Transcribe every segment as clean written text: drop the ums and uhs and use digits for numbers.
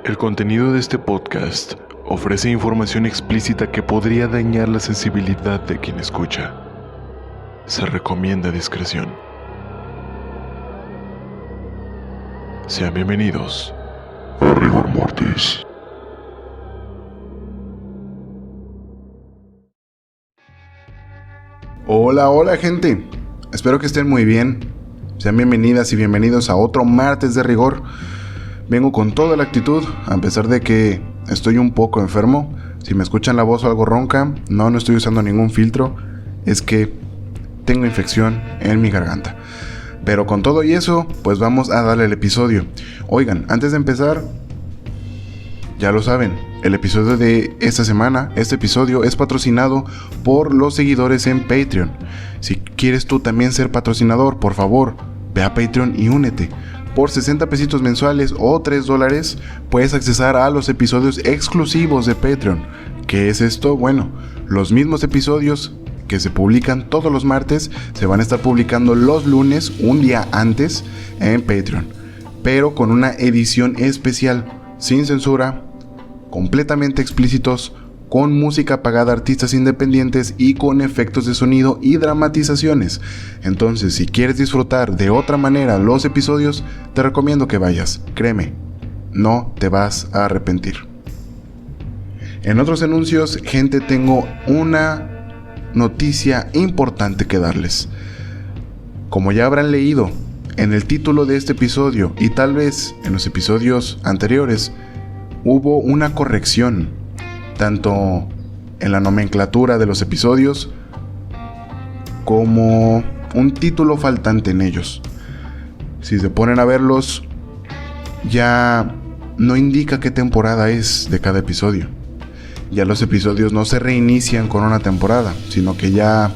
El contenido de este podcast ofrece información explícita que podría dañar la sensibilidad de quien escucha. Se recomienda discreción. Sean bienvenidos a Rigor Mortis. Hola gente, espero que estén muy bien. Sean bienvenidas y bienvenidos a otro martes de rigor. Vengo con toda la actitud, a pesar de que estoy un poco enfermo. Si me escuchan la voz o algo ronca, no estoy usando ningún filtro. Es que tengo infección en mi garganta. Pero con todo y eso, pues vamos a darle el episodio. Oigan, antes de empezar, ya lo saben, el episodio de esta semana, este episodio es patrocinado por los seguidores en Patreon. Si quieres tú también ser patrocinador, por favor, ve a Patreon y únete. Por 60 pesitos mensuales o $3 puedes accesar a los episodios exclusivos de Patreon. ¿Qué es esto? Bueno, los mismos episodios que se publican todos los martes se van a estar publicando los lunes, un día antes, en Patreon, pero con una edición especial, sin censura, completamente explícitos, con música pagada a artistas independientes y con efectos de sonido y dramatizaciones. Entonces, si quieres disfrutar de otra manera los episodios, te recomiendo que vayas. Créeme, no te vas a arrepentir. En otros anuncios, gente, tengo una noticia importante que darles. Como ya habrán leído en el título de este episodio y tal vez en los episodios anteriores, hubo una corrección tanto en la nomenclatura de los episodios como un título faltante en ellos. Si se ponen a verlos, ya no indica qué temporada es de cada episodio. Ya los episodios no se reinician con una temporada, sino que ya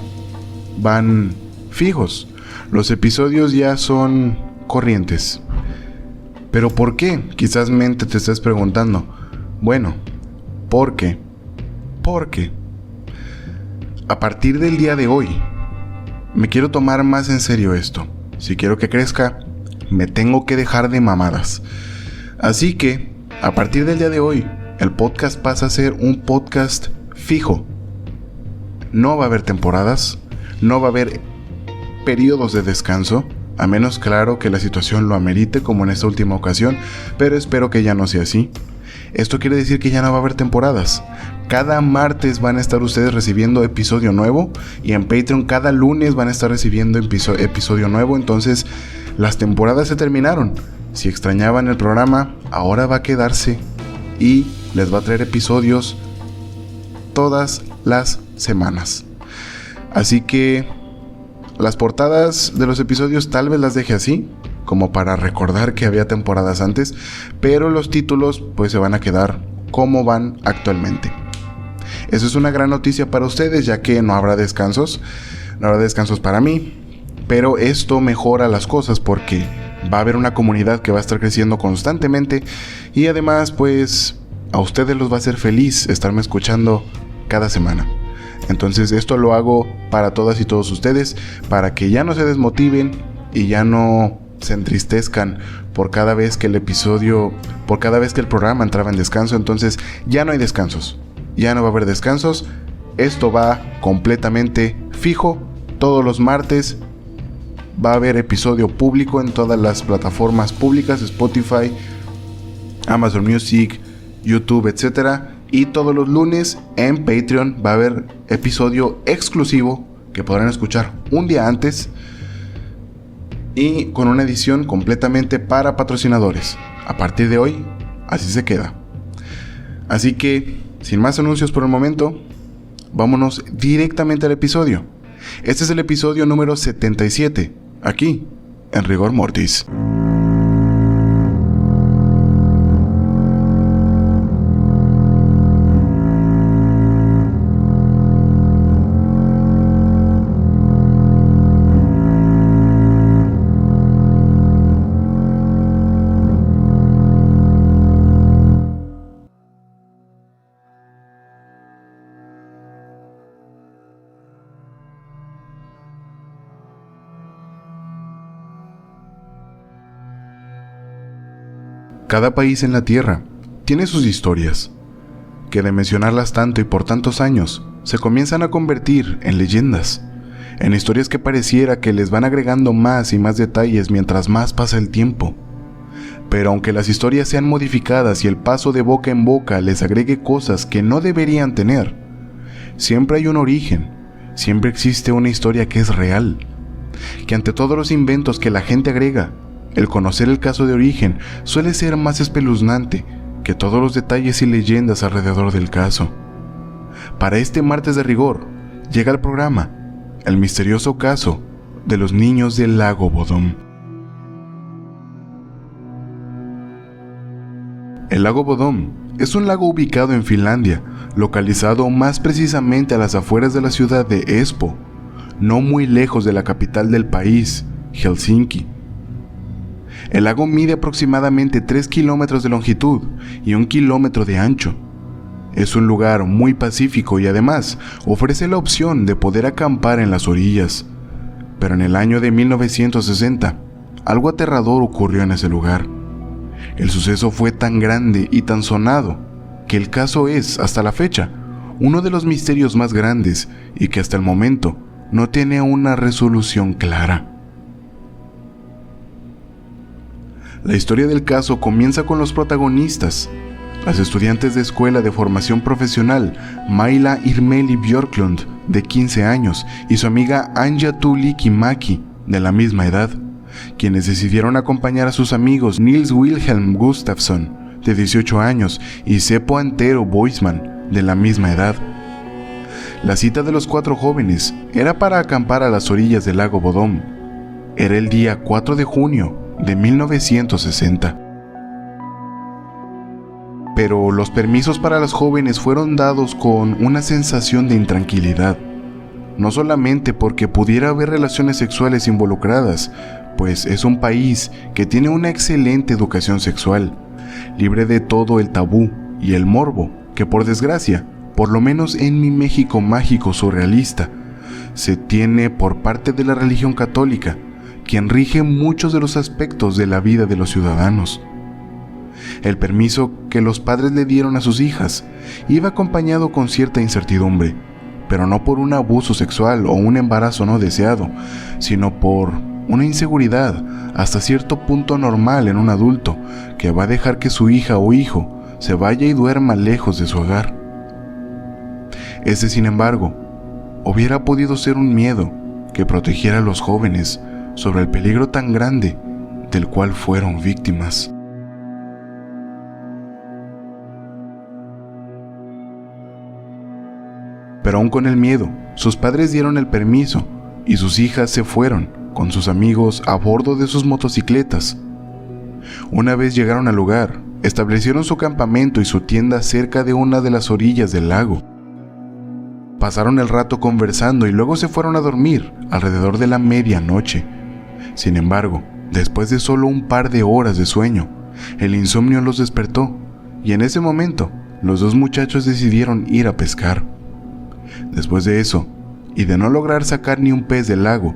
van fijos. Los episodios ya son corrientes. ¿Pero por qué? Quizás mente te estés preguntando. Bueno, ¿por qué? Porque a partir del día de hoy me quiero tomar más en serio esto. Si quiero que crezca, me tengo que dejar de mamadas. Así que, a partir del día de hoy, el podcast pasa a ser un podcast fijo. No va a haber temporadas, no va a haber periodos de descanso, a menos, claro, que la situación lo amerite, como en esta última ocasión, pero espero que ya no sea así. Esto quiere decir que ya no va a haber temporadas. Cada martes van a estar ustedes recibiendo episodio nuevo, y en Patreon cada lunes van a estar recibiendo episodio nuevo. Entonces, las temporadas se terminaron. Si extrañaban el programa, ahora va a quedarse y les va a traer episodios todas las semanas. Así que las portadas de los episodios tal vez las deje así, como para recordar que había temporadas antes, pero los títulos pues se van a quedar como van actualmente. Eso es una gran noticia para ustedes, ya que no habrá descansos para mí, pero esto mejora las cosas porque va a haber una comunidad que va a estar creciendo constantemente y además pues a ustedes los va a hacer feliz estarme escuchando cada semana. Entonces esto lo hago para todas y todos ustedes, para que ya no se desmotiven y ya no se entristezcan por cada vez que el programa entraba en descanso. Entonces ya no hay descansos, ya no va a haber descansos. Esto va completamente fijo. Todos los martes va a haber episodio público en todas las plataformas públicas: Spotify, Amazon Music, YouTube, etcétera. Y todos los lunes en Patreon va a haber episodio exclusivo que podrán escuchar un día antes y con una edición completamente para patrocinadores. A partir de hoy, así se queda. Así que, sin más anuncios por el momento, vámonos directamente al episodio. Este es el episodio número 77, aquí, en Rigor Mortis. Cada país en la Tierra tiene sus historias, que de mencionarlas tanto y por tantos años, se comienzan a convertir en leyendas, en historias que pareciera que les van agregando más y más detalles mientras más pasa el tiempo. Pero aunque las historias sean modificadas y el paso de boca en boca les agregue cosas que no deberían tener, siempre hay un origen, siempre existe una historia que es real, que ante todos los inventos que la gente agrega, el conocer el caso de origen suele ser más espeluznante que todos los detalles y leyendas alrededor del caso. Para este martes de rigor, llega al programa el misterioso caso de los niños del lago Bodom. El lago Bodom es un lago ubicado en Finlandia, localizado más precisamente a las afueras de la ciudad de Espoo, no muy lejos de la capital del país, Helsinki. El lago mide aproximadamente 3 kilómetros de longitud y 1 kilómetro de ancho. Es un lugar muy pacífico y además ofrece la opción de poder acampar en las orillas. Pero en el año de 1960, algo aterrador ocurrió en ese lugar. El suceso fue tan grande y tan sonado que el caso es, hasta la fecha, uno de los misterios más grandes y que hasta el momento no tiene una resolución clara. La historia del caso comienza con los protagonistas, las estudiantes de escuela de formación profesional Maila Irmeli Björklund, de 15 años, y su amiga Anja Tuulikki-Mäki, de la misma edad, quienes decidieron acompañar a sus amigos Nils Wilhelm Gustafsson, de 18 años, y Seppo Antero Boisman, de la misma edad. La cita de los 4 jóvenes era para acampar a las orillas del lago Bodom. Era el día 4 de junio de 1960. Pero los permisos para los jóvenes fueron dados con una sensación de intranquilidad, no solamente porque pudiera haber relaciones sexuales involucradas, pues es un país que tiene una excelente educación sexual, libre de todo el tabú y el morbo que, por desgracia, por lo menos en mi México mágico surrealista, se tiene por parte de la religión católica, quien rige muchos de los aspectos de la vida de los ciudadanos. El permiso que los padres le dieron a sus hijas iba acompañado con cierta incertidumbre, pero no por un abuso sexual o un embarazo no deseado, sino por una inseguridad hasta cierto punto normal en un adulto que va a dejar que su hija o hijo se vaya y duerma lejos de su hogar. Ese, sin embargo, hubiera podido ser un miedo que protegiera a los jóvenes sobre el peligro tan grande del cual fueron víctimas. Pero aún con el miedo, sus padres dieron el permiso y sus hijas se fueron con sus amigos a bordo de sus motocicletas. Una vez llegaron al lugar, establecieron su campamento y su tienda cerca de una de las orillas del lago. Pasaron el rato conversando y luego se fueron a dormir alrededor de la medianoche. Sin embargo, después de solo un par de horas de sueño, el insomnio los despertó y en ese momento los 2 muchachos decidieron ir a pescar. Después de eso, y de no lograr sacar ni un pez del lago,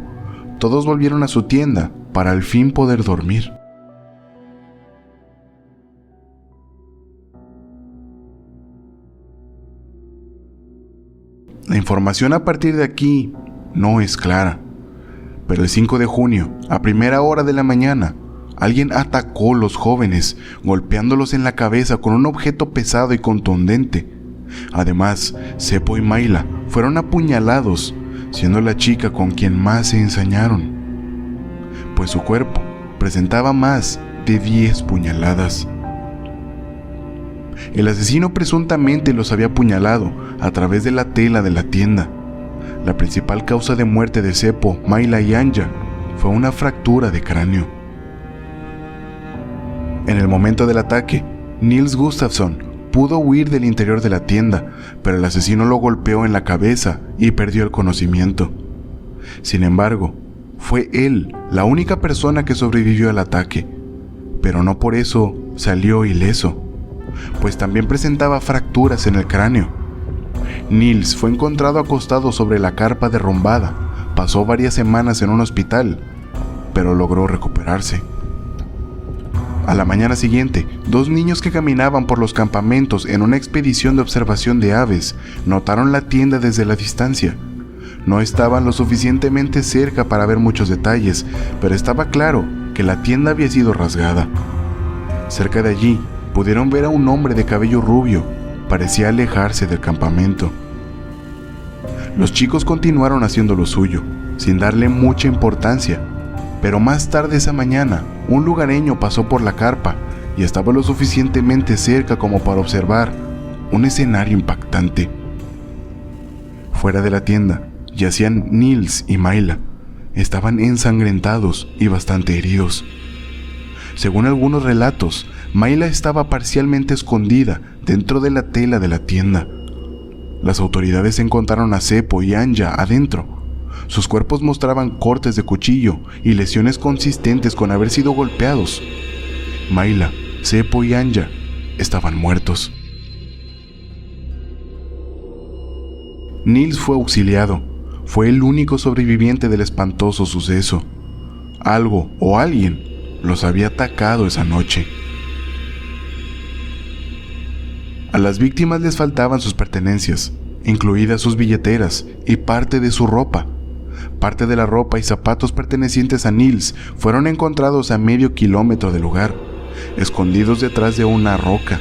todos volvieron a su tienda para al fin poder dormir. La información a partir de aquí no es clara, pero el 5 de junio, a primera hora de la mañana, alguien atacó a los jóvenes, golpeándolos en la cabeza con un objeto pesado y contundente. Además, Seppo y Maila fueron apuñalados, siendo la chica con quien más se ensañaron, pues su cuerpo presentaba más de 10 puñaladas. El asesino presuntamente los había apuñalado a través de la tela de la tienda. La principal causa de muerte de Seppo, Maila y Anja fue una fractura de cráneo. En el momento del ataque, Nils Gustafsson pudo huir del interior de la tienda, pero el asesino lo golpeó en la cabeza y perdió el conocimiento. Sin embargo, fue él la única persona que sobrevivió al ataque, pero no por eso salió ileso, pues también presentaba fracturas en el cráneo. Nils fue encontrado acostado sobre la carpa derrumbada, pasó varias semanas en un hospital, pero logró recuperarse. A la mañana siguiente, 2 niños que caminaban por los campamentos en una expedición de observación de aves notaron la tienda desde la distancia. No estaban lo suficientemente cerca para ver muchos detalles, pero estaba claro que la tienda había sido rasgada. Cerca de allí, pudieron ver a un hombre de cabello rubio. Parecía alejarse del campamento. Los chicos continuaron haciendo lo suyo, sin darle mucha importancia, pero más tarde esa mañana, un lugareño pasó por la carpa y estaba lo suficientemente cerca como para observar un escenario impactante. Fuera de la tienda, yacían Niels y Mayla. Estaban ensangrentados y bastante heridos. Según algunos relatos, Mayla estaba parcialmente escondida dentro de la tela de la tienda. Las autoridades encontraron a Seppo y Anja adentro. Sus cuerpos mostraban cortes de cuchillo y lesiones consistentes con haber sido golpeados. Mayla, Seppo y Anja estaban muertos. Niels fue auxiliado. Fue el único sobreviviente del espantoso suceso. Algo o alguien los había atacado esa noche. A las víctimas les faltaban sus pertenencias, incluidas sus billeteras y parte de su ropa. Parte de la ropa y zapatos pertenecientes a Niels fueron encontrados a medio kilómetro del lugar, escondidos detrás de una roca.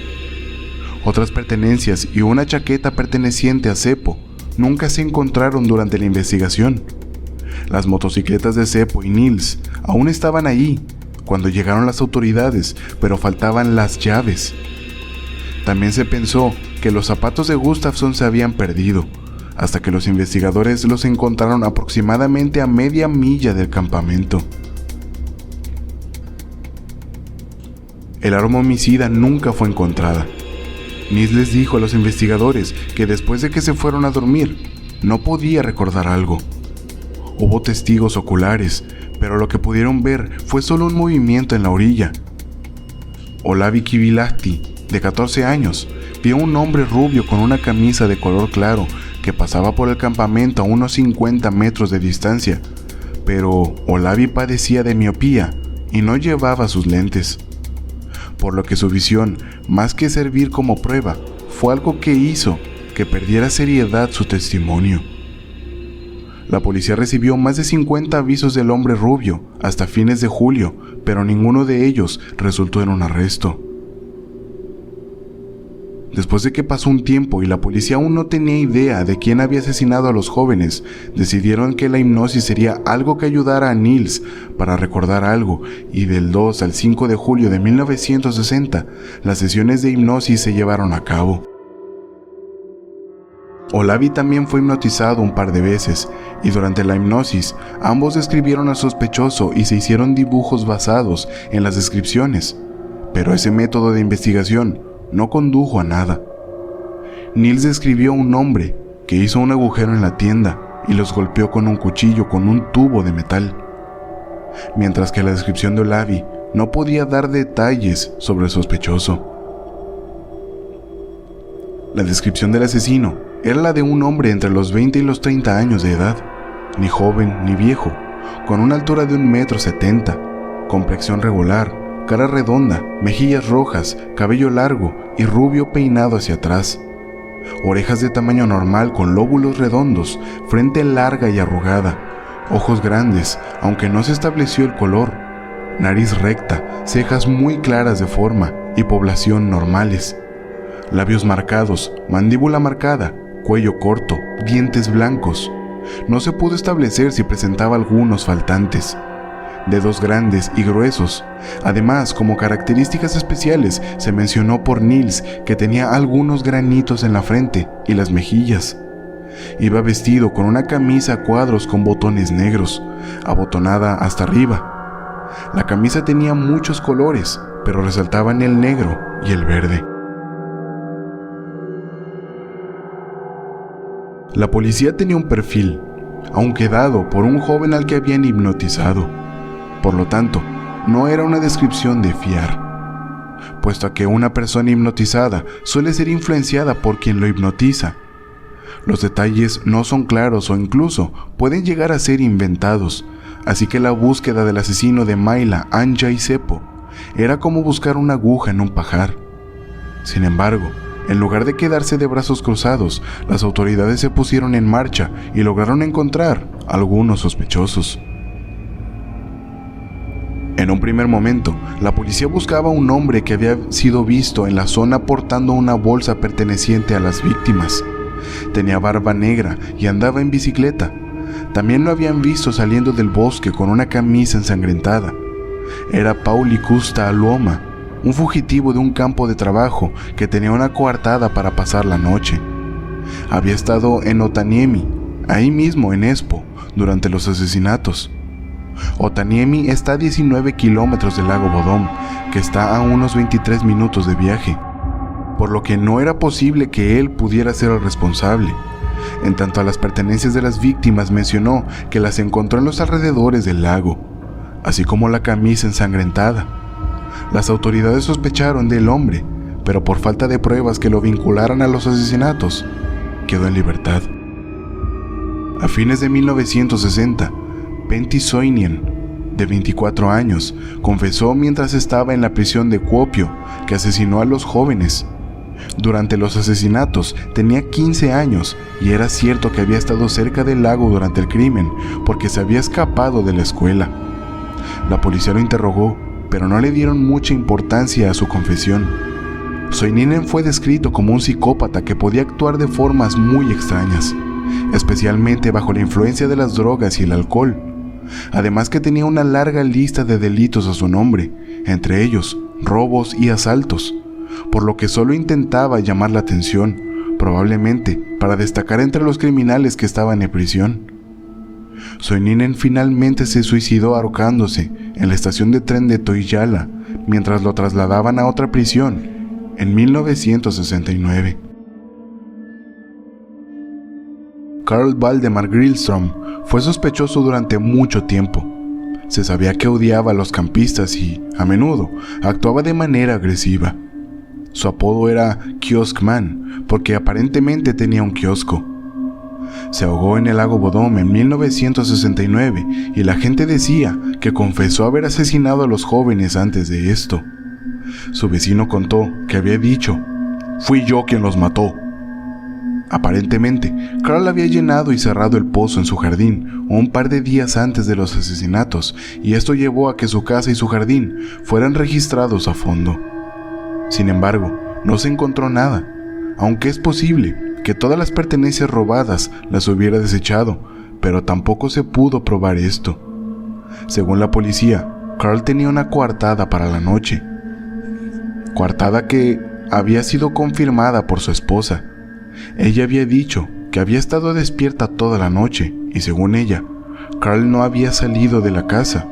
Otras pertenencias y una chaqueta perteneciente a Seppo nunca se encontraron durante la investigación. Las motocicletas de Seppo y Niels aún estaban allí cuando llegaron las autoridades, pero faltaban las llaves. También se pensó que los zapatos de Gustafsson se habían perdido, hasta que los investigadores los encontraron aproximadamente a media milla del campamento. El arma homicida nunca fue encontrada. Niels les dijo a los investigadores que después de que se fueron a dormir, no podía recordar algo. Hubo testigos oculares, pero lo que pudieron ver fue solo un movimiento en la orilla. Olavi Kivilahti, de 14 años, vio a un hombre rubio con una camisa de color claro que pasaba por el campamento a unos 50 metros de distancia, pero Olavi padecía de miopía y no llevaba sus lentes, por lo que su visión, más que servir como prueba, fue algo que hizo que perdiera seriedad su testimonio. La policía recibió más de 50 avisos del hombre rubio hasta fines de julio, pero ninguno de ellos resultó en un arresto. Después de que pasó un tiempo y la policía aún no tenía idea de quién había asesinado a los jóvenes, decidieron que la hipnosis sería algo que ayudara a Niels para recordar algo, y del 2 al 5 de julio de 1960, las sesiones de hipnosis se llevaron a cabo. Olavi también fue hipnotizado un par de veces, y durante la hipnosis, ambos describieron al sospechoso y se hicieron dibujos basados en las descripciones, pero ese método de investigación no condujo a nada. Niels describió a un hombre que hizo un agujero en la tienda y los golpeó con un cuchillo con un tubo de metal, mientras que la descripción de Olavi no podía dar detalles sobre el sospechoso. La descripción del asesino era la de un hombre entre los 20 y los 30 años de edad, ni joven ni viejo, con una altura de 1,70 m, complexión regular, cara redonda, mejillas rojas, cabello largo y rubio peinado hacia atrás, orejas de tamaño normal con lóbulos redondos, frente larga y arrugada, ojos grandes, aunque no se estableció el color, nariz recta, cejas muy claras de forma y población normales, labios marcados, mandíbula marcada, cuello corto, dientes blancos. No se pudo establecer si presentaba algunos faltantes. Dedos grandes y gruesos. Además, como características especiales, se mencionó por Niels que tenía algunos granitos en la frente y las mejillas. Iba vestido con una camisa a cuadros con botones negros, abotonada hasta arriba. La camisa tenía muchos colores, pero resaltaban el negro y el verde. La policía tenía un perfil, aunque dado por un joven al que habían hipnotizado. Por lo tanto, no era una descripción de fiar, puesto que una persona hipnotizada suele ser influenciada por quien lo hipnotiza. Los detalles no son claros o incluso pueden llegar a ser inventados, así que la búsqueda del asesino de Mayla, Anja y Seppo Era como buscar una aguja en un pajar. Sin embargo, en lugar de quedarse de brazos cruzados, las autoridades se pusieron en marcha y lograron encontrar a algunos sospechosos. En un primer momento, la policía buscaba a un hombre que había sido visto en la zona portando una bolsa perteneciente a las víctimas. Tenía barba negra y andaba en bicicleta. También lo habían visto saliendo del bosque con una camisa ensangrentada. Era Pauli Kusta Aluoma, un fugitivo de un campo de trabajo que tenía una coartada para pasar la noche. Había estado en Otaniemi, ahí mismo en Espoo, durante los asesinatos. Otaniemi está a 19 kilómetros del lago Bodom, que está a unos 23 minutos de viaje, por lo que no era posible que él pudiera ser el responsable. En tanto a las pertenencias de las víctimas, mencionó que las encontró en los alrededores del lago, así como la camisa ensangrentada. Las autoridades sospecharon del hombre, pero por falta de pruebas que lo vincularan a los asesinatos, quedó en libertad. A fines de 1960, Pentti Soininen, de 24 años, confesó mientras estaba en la prisión de Kuopio que asesinó a los jóvenes. Durante los asesinatos tenía 15 años y era cierto que había estado cerca del lago durante el crimen porque se había escapado de la escuela. La policía lo interrogó, pero no le dieron mucha importancia a su confesión. Soininen fue descrito como un psicópata que podía actuar de formas muy extrañas, especialmente bajo la influencia de las drogas y el alcohol. Además que tenía una larga lista de delitos a su nombre, entre ellos robos y asaltos, por lo que solo intentaba llamar la atención, probablemente para destacar entre los criminales que estaban en prisión. Soininen finalmente se suicidó ahorcándose en la estación de tren de Toijala mientras lo trasladaban a otra prisión en 1969. Carl Valdemar Grillström fue sospechoso durante mucho tiempo. Se sabía que odiaba a los campistas y, a menudo, actuaba de manera agresiva. Su apodo era Kioskman porque aparentemente tenía un kiosco. Se ahogó en el lago Bodom en 1969 y la gente decía que confesó haber asesinado a los jóvenes antes de esto. Su vecino contó que había dicho: "Fui yo quien los mató". Aparentemente, Carl había llenado y cerrado el pozo en su jardín un par de días antes de los asesinatos, y esto llevó a que su casa y su jardín fueran registrados a fondo. Sin embargo, no se encontró nada, aunque es posible que todas las pertenencias robadas las hubiera desechado, pero tampoco se pudo probar esto. Según la policía, Carl tenía una coartada para la noche, coartada que había sido confirmada por su esposa. Ella había dicho que había estado despierta toda la noche y, según ella, Carl no había salido de la casa.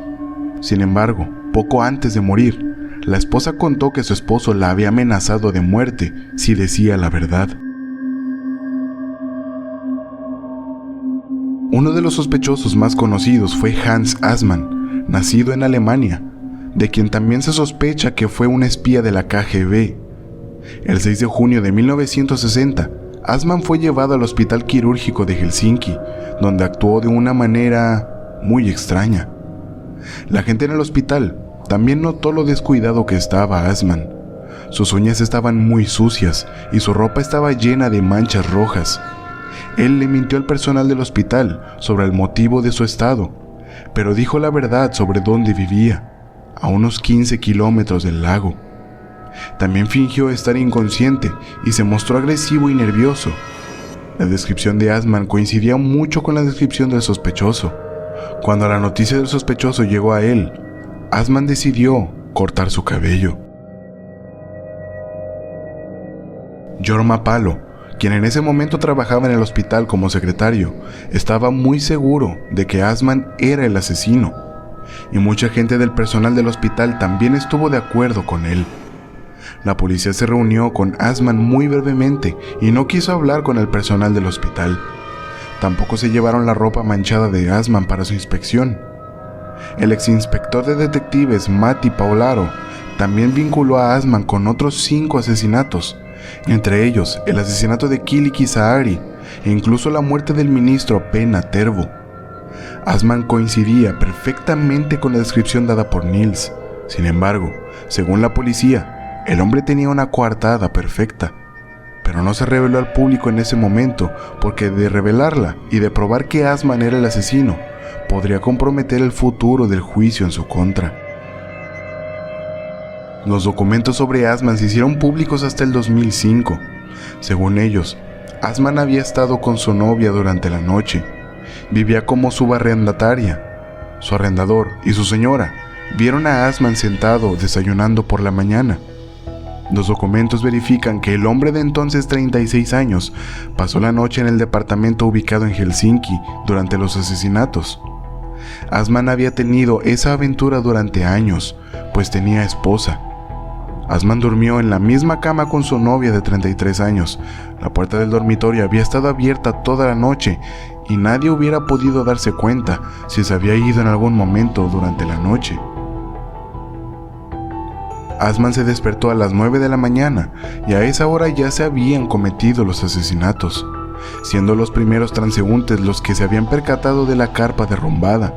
Sin embargo, poco antes de morir, la esposa contó que su esposo la había amenazado de muerte si decía la verdad. Uno de los sospechosos más conocidos fue Hans Assmann, nacido en Alemania, de quien también se sospecha que fue un espía de la KGB. El 6 de junio de 1960, Assmann fue llevado al hospital quirúrgico de Helsinki, donde actuó de una manera muy extraña. La gente en el hospital también notó lo descuidado que estaba Assmann. Sus uñas estaban muy sucias y su ropa estaba llena de manchas rojas. Él le mintió al personal del hospital sobre el motivo de su estado, pero dijo la verdad sobre dónde vivía, a unos 15 kilómetros del lago. También fingió estar inconsciente y se mostró agresivo y nervioso. La descripción de Assmann coincidía mucho con la descripción del sospechoso. Cuando la noticia del sospechoso llegó a él, Assmann decidió cortar su cabello. Jorma Palo, quien en ese momento trabajaba en el hospital como secretario, estaba muy seguro de que Assmann era el asesino, y mucha gente del personal del hospital también estuvo de acuerdo con él. La policía se reunió con Assmann muy brevemente y no quiso hablar con el personal del hospital. Tampoco se llevaron la ropa manchada de Assmann para su inspección. El exinspector de detectives Matti Paularo también vinculó a Assmann con otros 5 asesinatos, entre ellos el asesinato de Kiliki Saari e incluso la muerte del ministro Pena Tervo. Assmann coincidía perfectamente con la descripción dada por Nils, Sin embargo, según la policía, el hombre tenía una coartada perfecta, pero no se reveló al público en ese momento porque de revelarla y de probar que Assman era el asesino, podría comprometer el futuro del juicio en su contra. Los documentos sobre Assman se hicieron públicos hasta el 2005. Según ellos, Assman había estado con su novia durante la noche. Vivía como subarrendataria. Su arrendador y su señora vieron a Assman sentado desayunando por la mañana. Los documentos verifican que el hombre de entonces 36 años pasó la noche en el departamento ubicado en Helsinki durante los asesinatos. Assman había tenido esa aventura durante años, pues tenía esposa. Assman durmió en la misma cama con su novia de 33 años. La puerta del dormitorio había estado abierta toda la noche y nadie hubiera podido darse cuenta si se había ido en algún momento durante la noche. Assman se despertó a las 9 de la mañana y a esa hora ya se habían cometido los asesinatos, siendo los primeros transeúntes los que se habían percatado de la carpa derrumbada.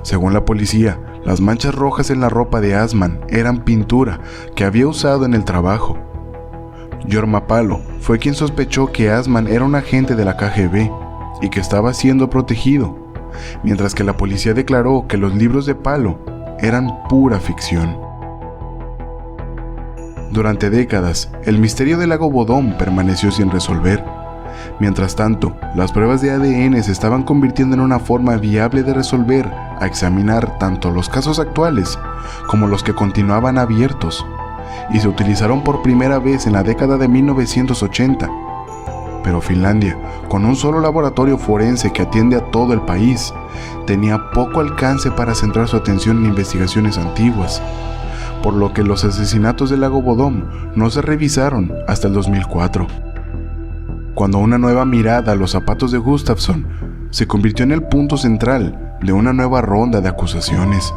Según la policía, las manchas rojas en la ropa de Assman eran pintura que había usado en el trabajo. Jorma Palo fue quien sospechó que Assman era un agente de la KGB y que estaba siendo protegido, mientras que la policía declaró que los libros de Palo eran pura ficción. Durante décadas, el misterio del lago Bodom permaneció sin resolver. Mientras tanto, las pruebas de ADN se estaban convirtiendo en una forma viable de resolver a examinar tanto los casos actuales como los que continuaban abiertos, y se utilizaron por primera vez en la década de 1980. Pero Finlandia, con un solo laboratorio forense que atiende a todo el país, tenía poco alcance para centrar su atención en investigaciones antiguas, por lo que los asesinatos del lago Bodom no se revisaron hasta el 2004, cuando una nueva mirada a los zapatos de Gustafsson se convirtió en el punto central de una nueva ronda de acusaciones.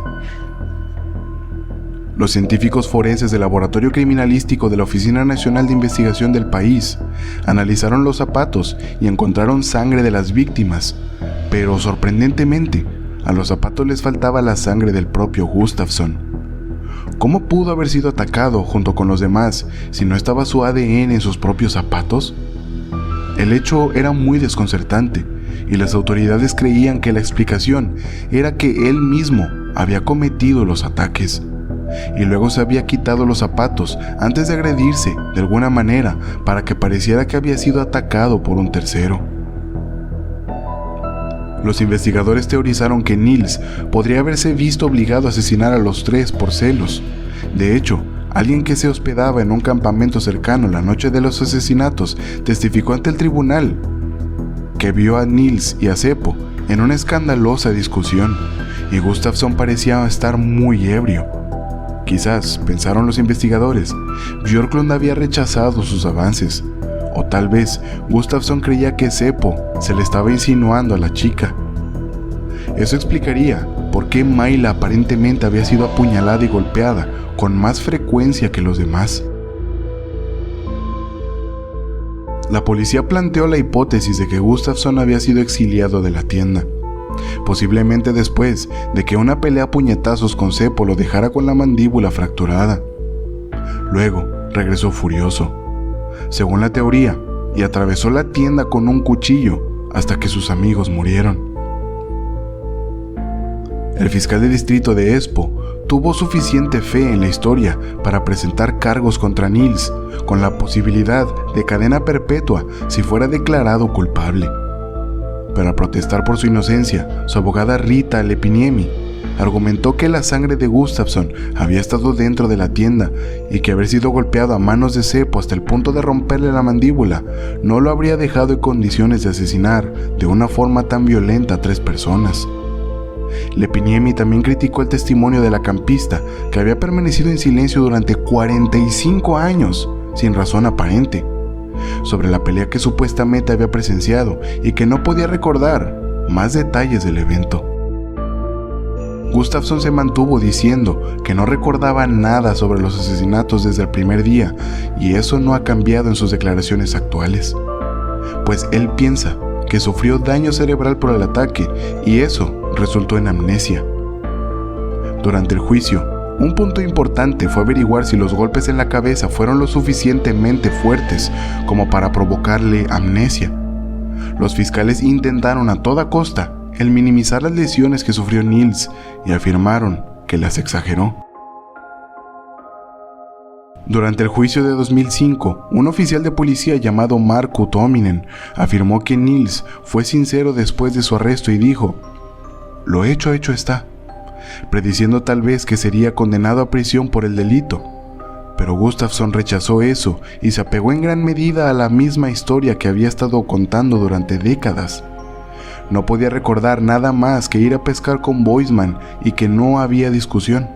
Los científicos forenses del Laboratorio Criminalístico de la Oficina Nacional de Investigación del país analizaron los zapatos y encontraron sangre de las víctimas, pero sorprendentemente, a los zapatos les faltaba la sangre del propio Gustafsson. ¿Cómo pudo haber sido atacado junto con los demás si no estaba su ADN en sus propios zapatos? El hecho era muy desconcertante y las autoridades creían que la explicación era que él mismo había cometido los ataques y luego se había quitado los zapatos antes de agredirse de alguna manera para que pareciera que había sido atacado por un tercero. Los investigadores teorizaron que Niels podría haberse visto obligado a asesinar a los tres por celos. De hecho, alguien que se hospedaba en un campamento cercano la noche de los asesinatos testificó ante el tribunal que vio a Niels y a Seppo en una escandalosa discusión, y Gustafsson parecía estar muy ebrio. Quizás, pensaron los investigadores, Björklund había rechazado sus avances, o tal vez Gustafsson creía que Seppo se le estaba insinuando a la chica. Eso explicaría por qué Mayla aparentemente había sido apuñalada y golpeada con más frecuencia que los demás. La policía planteó la hipótesis de que Gustafsson había sido exiliado de la tienda, posiblemente después de que una pelea a puñetazos con Seppo lo dejara con la mandíbula fracturada. Luego regresó furioso, según la teoría, y atravesó la tienda con un cuchillo hasta que sus amigos murieron. El fiscal de distrito de Espoo tuvo suficiente fe en la historia para presentar cargos contra Niels, con la posibilidad de cadena perpetua si fuera declarado culpable. Para protestar por su inocencia, su abogada Rita Lepiniemi argumentó que la sangre de Gustafsson había estado dentro de la tienda y que haber sido golpeado a manos de Seppo hasta el punto de romperle la mandíbula no lo habría dejado en condiciones de asesinar de una forma tan violenta a 3 personas. Lepiniemi también criticó el testimonio de la campista, que había permanecido en silencio durante 45 años, sin razón aparente, sobre la pelea que supuestamente había presenciado y que no podía recordar más detalles del evento. Gustafsson se mantuvo diciendo que no recordaba nada sobre los asesinatos desde el primer día, y eso no ha cambiado en sus declaraciones actuales, pues él piensa que sufrió daño cerebral por el ataque y eso resultó en amnesia. Durante el juicio, Un punto importante fue averiguar si los golpes en la cabeza fueron lo suficientemente fuertes como para provocarle amnesia. Los fiscales intentaron a toda costa el minimizar las lesiones que sufrió Niels y afirmaron que las exageró. Durante el juicio de 2005, un oficial de policía llamado Markku Tuominen afirmó que Niels fue sincero después de su arresto y dijo: "Lo hecho está", prediciendo tal vez que sería condenado a prisión por el delito. Pero Gustafsson rechazó eso y se apegó en gran medida a la misma historia que había estado contando durante décadas. No podía recordar nada más que ir a pescar con Boisman y que no había discusión.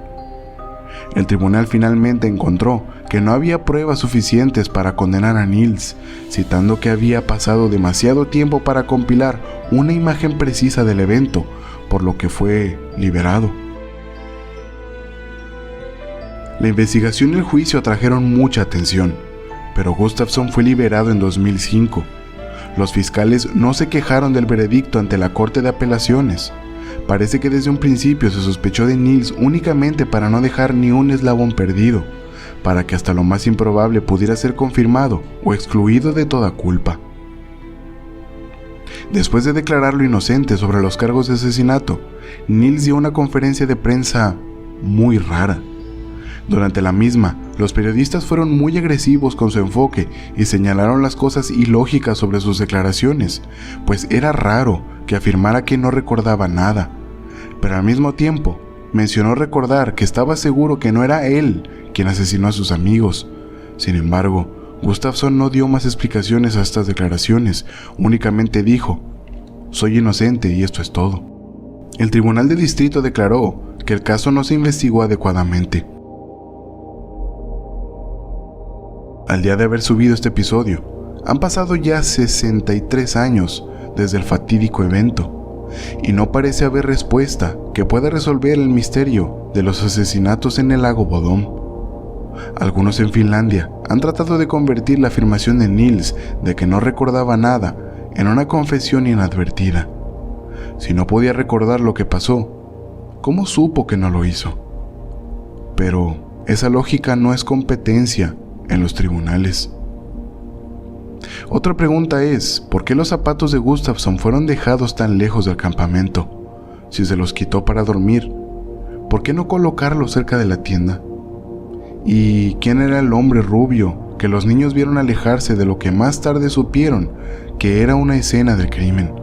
El tribunal finalmente encontró que no había pruebas suficientes para condenar a Niels, citando que había pasado demasiado tiempo para compilar una imagen precisa del evento, por lo que fue liberado. La investigación y el juicio atrajeron mucha atención, pero Gustafsson fue liberado en 2005. Los fiscales no se quejaron del veredicto ante la Corte de Apelaciones. Parece que desde un principio se sospechó de Niels únicamente para no dejar ni un eslabón perdido, para que hasta lo más improbable pudiera ser confirmado o excluido de toda culpa. Después de declararlo inocente sobre los cargos de asesinato, Niels dio una conferencia de prensa muy rara. Durante la misma, los periodistas fueron muy agresivos con su enfoque y señalaron las cosas ilógicas sobre sus declaraciones, pues era raro que afirmara que no recordaba nada, pero al mismo tiempo mencionó recordar que estaba seguro que no era él quien asesinó a sus amigos. Sin embargo, Gustafsson no dio más explicaciones a estas declaraciones, únicamente dijo: "Soy inocente y esto es todo". El tribunal de distrito declaró que el caso no se investigó adecuadamente. Al día de haber subido este episodio, han pasado ya 63 años desde el fatídico evento, y no parece haber respuesta que pueda resolver el misterio de los asesinatos en el lago Bodom. Algunos en Finlandia han tratado de convertir la afirmación de Niels de que no recordaba nada en una confesión inadvertida. Si no podía recordar lo que pasó, ¿cómo supo que no lo hizo? Pero esa lógica no es competencia en los tribunales. Otra pregunta es, ¿por qué los zapatos de Gustafsson fueron dejados tan lejos del campamento? Si se los quitó para dormir, ¿por qué no colocarlos cerca de la tienda? ¿Y quién era el hombre rubio que los niños vieron alejarse de lo que más tarde supieron que era una escena del crimen?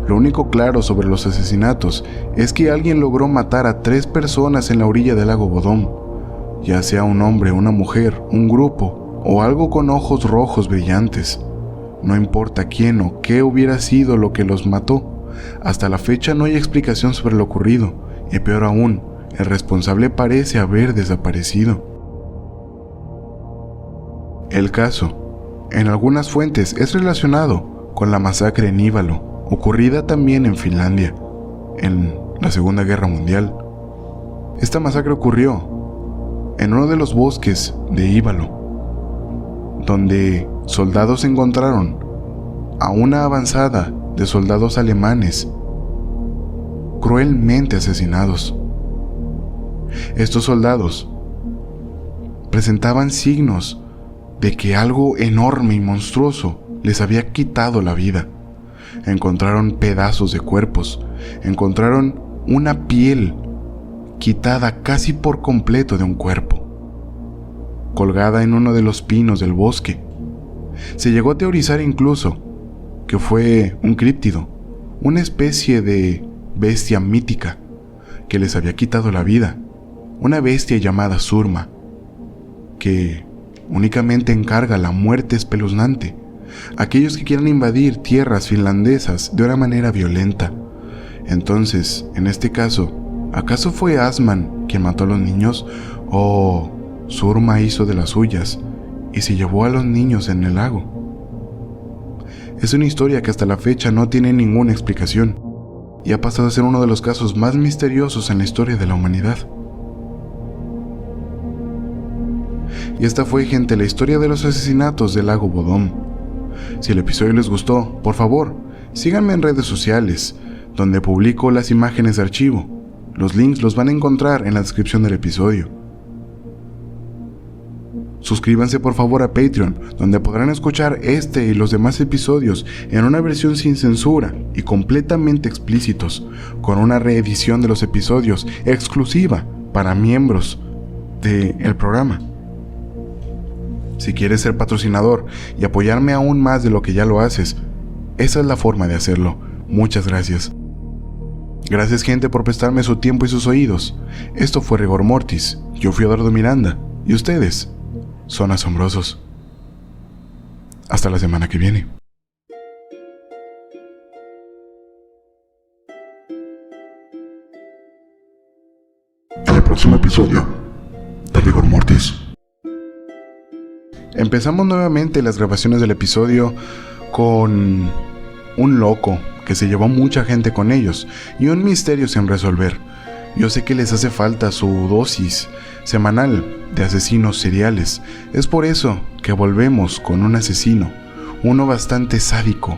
Lo único claro sobre los asesinatos es que alguien logró matar a 3 personas en la orilla del lago Bodom, ya sea un hombre, una mujer, un grupo o algo con ojos rojos brillantes. No importa quién o qué hubiera sido lo que los mató, hasta la fecha no hay explicación sobre lo ocurrido, y peor aún, el responsable parece haber desaparecido. El caso, en algunas fuentes, es relacionado con la masacre en Ivalo, ocurrida también en Finlandia, en la Segunda Guerra Mundial. Esta masacre ocurrió en uno de los bosques de Ivalo, donde soldados encontraron a una avanzada de soldados alemanes cruelmente asesinados. Estos soldados presentaban signos de que algo enorme y monstruoso les había quitado la vida. Encontraron pedazos de cuerpos, encontraron una piel quitada casi por completo de un cuerpo, colgada en uno de los pinos del bosque. Se llegó a teorizar incluso que fue un críptido, una especie de bestia mítica que les había quitado la vida, una bestia llamada Surma, que únicamente encarga la muerte espeluznante a aquellos que quieran invadir tierras finlandesas de una manera violenta. Entonces, en este caso, ¿acaso fue Asman quien mató a los niños? ¿O Surma hizo de las suyas y se llevó a los niños en el lago? Es una historia que hasta la fecha no tiene ninguna explicación y ha pasado a ser uno de los casos más misteriosos en la historia de la humanidad. Y esta fue, gente, la historia de los asesinatos del lago Bodom. Si el episodio les gustó, por favor, síganme en redes sociales, donde publico las imágenes de archivo. Los links los van a encontrar en la descripción del episodio. Suscríbanse por favor a Patreon, donde podrán escuchar este y los demás episodios en una versión sin censura y completamente explícitos, con una reedición de los episodios exclusiva para miembros del programa. Si quieres ser patrocinador y apoyarme aún más de lo que ya lo haces, esa es la forma de hacerlo. Muchas gracias. Gracias, gente, por prestarme su tiempo y sus oídos. Esto fue Rigor Mortis. Yo fui Eduardo Miranda. Y ustedes son asombrosos. Hasta la semana que viene. En el próximo episodio de Rigor Mortis. Empezamos nuevamente las grabaciones del episodio con un loco que se llevó mucha gente con ellos y un misterio sin resolver. Yo sé que les hace falta su dosis semanal de asesinos seriales. Es por eso que volvemos con un asesino, uno bastante sádico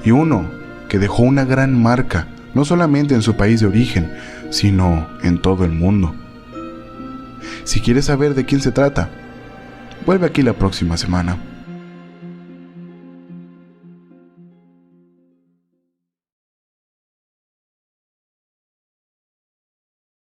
y uno que dejó una gran marca, no solamente en su país de origen, sino en todo el mundo. Si quieres saber de quién se trata, vuelve aquí la próxima semana.